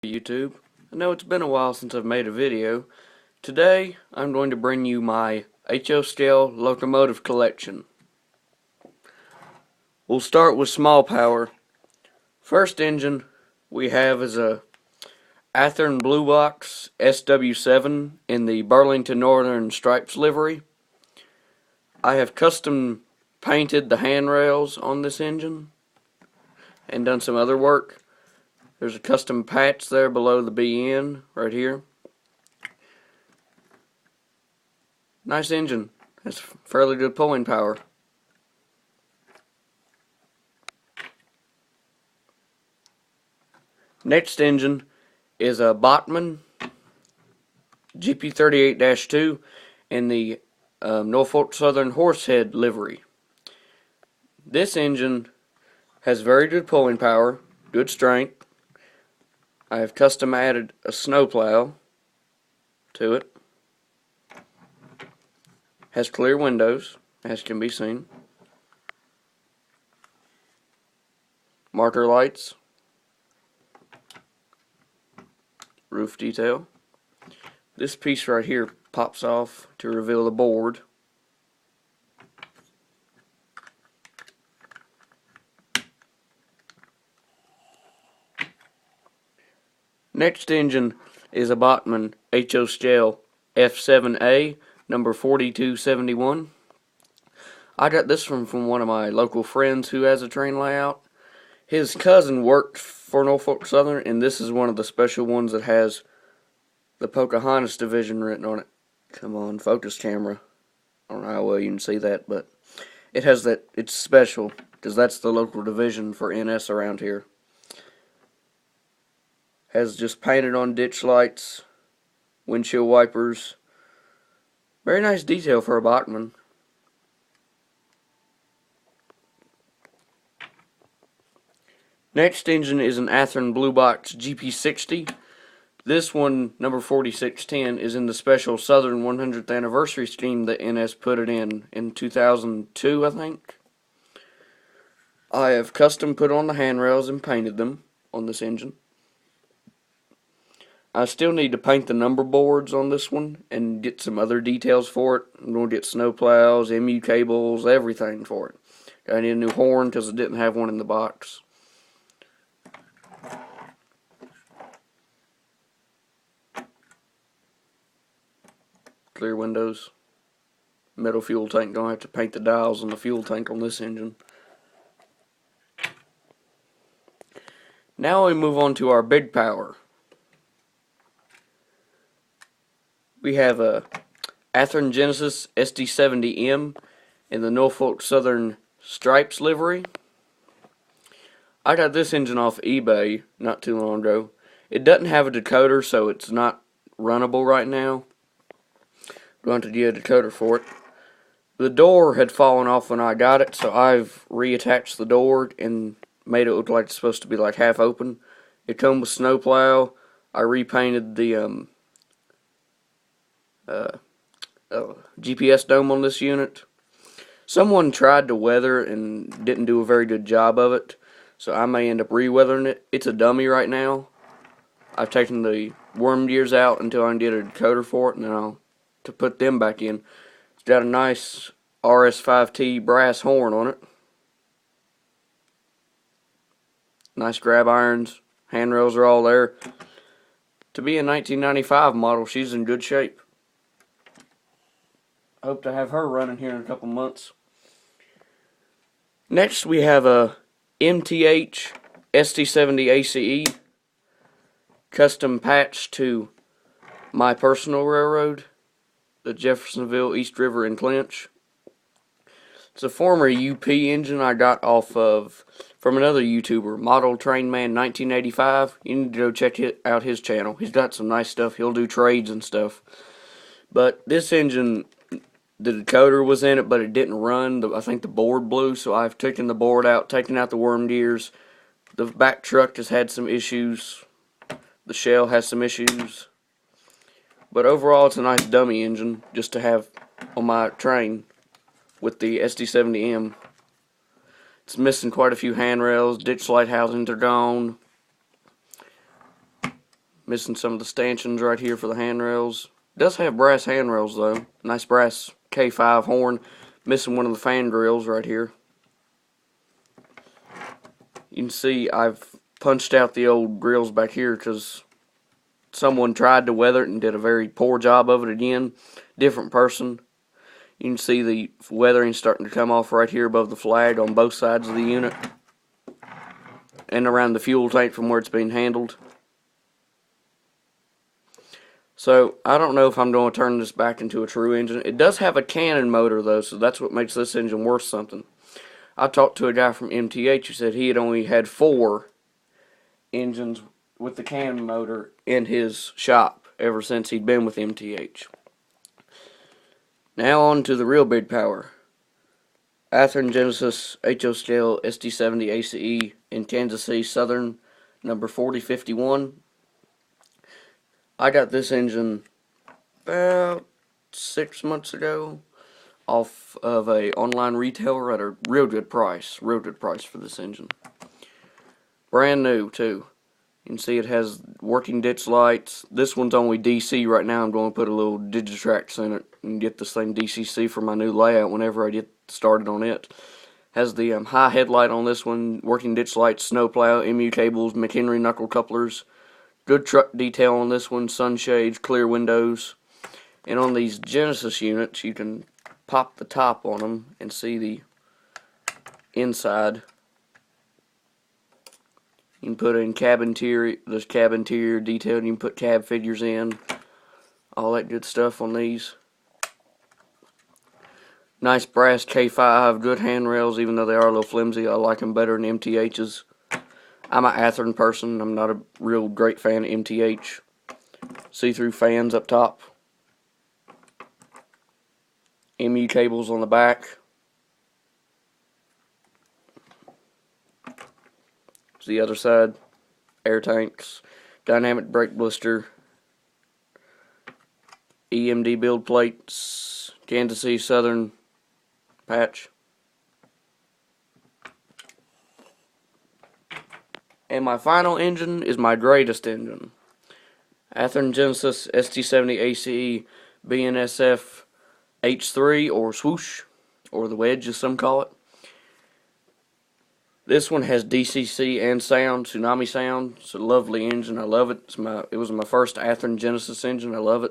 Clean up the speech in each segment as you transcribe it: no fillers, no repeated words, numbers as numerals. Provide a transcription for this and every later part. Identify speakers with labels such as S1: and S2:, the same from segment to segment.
S1: YouTube. I know it's been a while since I've made a video. Today I'm going to bring you my HO scale locomotive collection. We'll start with small power. First engine we have is a Athearn Blue Box SW7 in the Burlington Northern Stripes livery. I have custom painted the handrails on this engine and done some other work. There's a custom patch there below the BN right here. Nice engine. Has fairly good pulling power. Next engine is a Bachmann GP38-2 in the Norfolk Southern Horsehead livery. This engine has very good pulling power, good strength. I have custom added a snowplow to it. Has clear windows, as can be seen. Marker lights. Roof detail. This piece right here pops off to reveal the board. Next engine is a Bachmann HO scale F7A number 4271. I got this from one of my local friends who has a train layout. His cousin worked for Norfolk Southern, and this is one of the special ones that has the Pocahontas division written on it. Come on, focus camera. I don't know how well you can see that, but it has that. It's special because that's the local division for NS around here. Has just painted on ditch lights, windshield wipers. Very nice detail for a Bachmann. Next engine is an Athearn Blue Box GP60. This one, number 4610, is in the special Southern 100th anniversary scheme that NS put it in 2002, I think. I have custom put on the handrails and painted them on this engine. I still need to paint the number boards on this one and get some other details for it. I'm going to get snow plows, MU cables, everything for it. I need a new horn because I didn't have one in the box. Clear windows. Metal fuel tank. Don't have to paint the dials on the fuel tank on this engine. Now we move on to our big power. We have a Athearn Genesis SD70M in the Norfolk Southern Stripes livery. I got this engine off eBay not too long ago. It doesn't have a decoder, so it's not runnable right now. I'm going to get a decoder for it. The door had fallen off when I got it, so I've reattached the door and made it look like it's supposed to be like half open. It comes with snowplow. I repainted the GPS dome on this unit. Someone tried to weather and didn't do a very good job of it, so I may end up re-weathering it. It's a dummy right now. I've taken the worm gears out until I can get a decoder for it, and then I'll to put them back in. It's got a nice RS5T brass horn on it. Nice grab irons. Handrails are all there. To be a 1995 model, she's in good shape. I hope to have her running here in a couple months. Next we have a MTH ST70 ACE custom patch to my personal railroad, the Jeffersonville, East River, and Clinch. It's a former UP engine I got off of from another YouTuber, Model Train Man 1985. You need to go check out his channel. He's got some nice stuff. He'll do trades and stuff. But this engine, the decoder was in it, but it didn't run. I think the board blew, so I've taken the board out, taken out the worm gears. The back truck has had some issues. The shell has some issues. But overall, it's a nice dummy engine just to have on my train with the SD70M. It's missing quite a few handrails. Ditch light housings are gone. Missing some of the stanchions right here for the handrails. Does have brass handrails though. Nice brass K5 horn. Missing one of the fan grills right here. You can see I've punched out the old grills back here because someone tried to weather it and did a very poor job of it again. Different person. You can see the weathering starting to come off right here above the flag on both sides of the unit and around the fuel tank from where it's being handled. So I don't know if I'm going to turn this back into a true engine. It does have a cannon motor though, so that's what makes this engine worth something. I talked to a guy from MTH who said he had only had 4 engines with the cannon motor in his shop ever since he'd been with MTH. Now on to the real big power. Athearn Genesis HO scale SD70 ACE in Kansas City Southern, number 4051. I got this engine about 6 months ago off of a online retailer at a real good price for this engine. Brand new too. You can see it has working ditch lights. This one's only DC right now. I'm going to put a little Digitrax in it and get this thing DCC for my new layout whenever I get started on it. Has the high headlight on this one, working ditch lights, snowplow, MU cables, McHenry knuckle couplers. Good truck detail on this one, sunshades, clear windows. And on these Genesis units, you can pop the top on them and see the inside. You can put in cab interior, there's cab interior detail, you can put cab figures in, all that good stuff on these. Nice brass K5, good handrails, even though they are a little flimsy. I like them better than MTH's. I'm an Athearn person, I'm not a real great fan of MTH. See-through fans up top. MU cables on the back. The other side, air tanks, dynamic brake blister, EMD build plates, Kansas City Southern patch, and my final engine is my greatest engine, Athearn Genesis ST70 ACE BNSF H3 or swoosh, or the wedge as some call it. This one has DCC and sound, tsunami sound. It's a lovely engine. I love it. It was my first Athearn Genesis engine. I love it.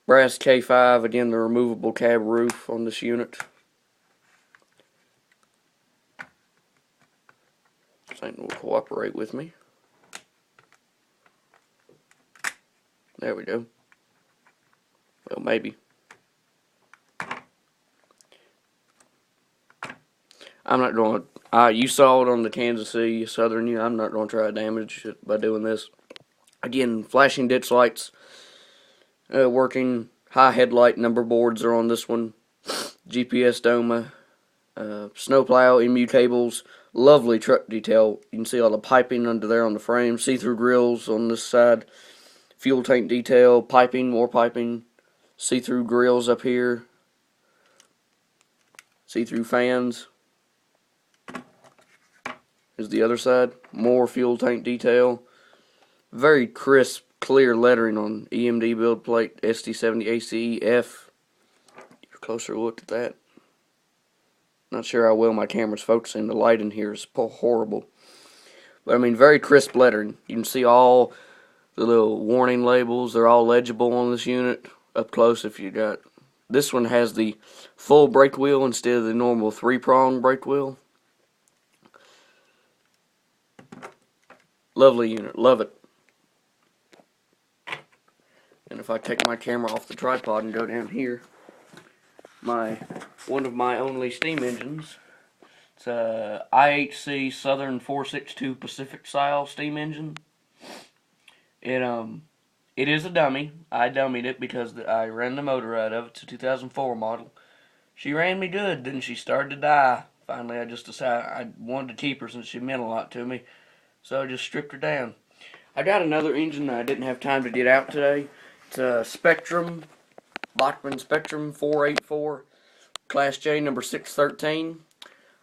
S1: Brass K5, again the removable cab roof on this unit. This thing will cooperate with me. There we go. Well, maybe. I'm not going to. You saw it on the Kansas City Southern. I'm not going to try to damage it by doing this. Again, flashing ditch lights, working high headlight number boards are on this one. GPS Doma, snowplow, MU cables, lovely truck detail. You can see all the piping under there on the frame. See-through grills on this side. Fuel tank detail, piping, more piping. See-through grills up here. See-through fans. Is the other side. More fuel tank detail. Very crisp, clear lettering on EMD build plate, ST70 ACEF. Get a closer look at that. Not sure how well my camera's focusing. The light in here is horrible. But I mean, very crisp lettering. You can see all the little warning labels. They're all legible on this unit. Up close if you got. This one has the full brake wheel instead of the normal 3-prong brake wheel. Lovely unit, love it. And if I take my camera off the tripod and go down here, one of my only steam engines. It's a IHC Southern 462 Pacific style steam engine. It is a dummy. I dummied it because I ran the motor out of it. It's a 2004 model. She ran me good, then she started to die. Finally, I just decided I wanted to keep her since she meant a lot to me. So I just stripped her down. I got another engine that I didn't have time to get out today. It's a Spectrum, Bachmann Spectrum 484, Class J number 613.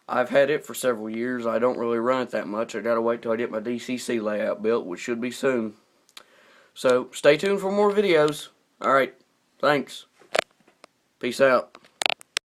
S1: I've had it for several years. I don't really run it that much. I gotta wait till I get my DCC layout built, which should be soon. So stay tuned for more videos. Alright, thanks. Peace out.